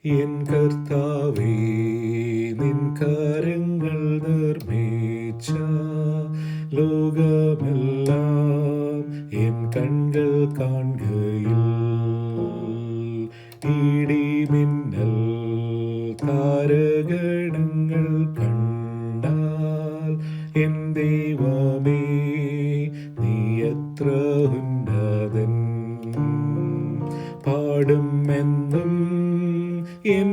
N കർത്താവേ, നിൻ കരങ്ങൾ നിർമ്മിച്ച ലോകമെല്ലാം എൻ കണ്കൾ കാൺകയിൽ. ഇടിമിന്നൽ താരഗണങ്ങൾ കണ്ടാൽ എൻ ദൈവമേ, നീ എത്ര ഉന്നതൻ. പാടുമെന്നും എൻ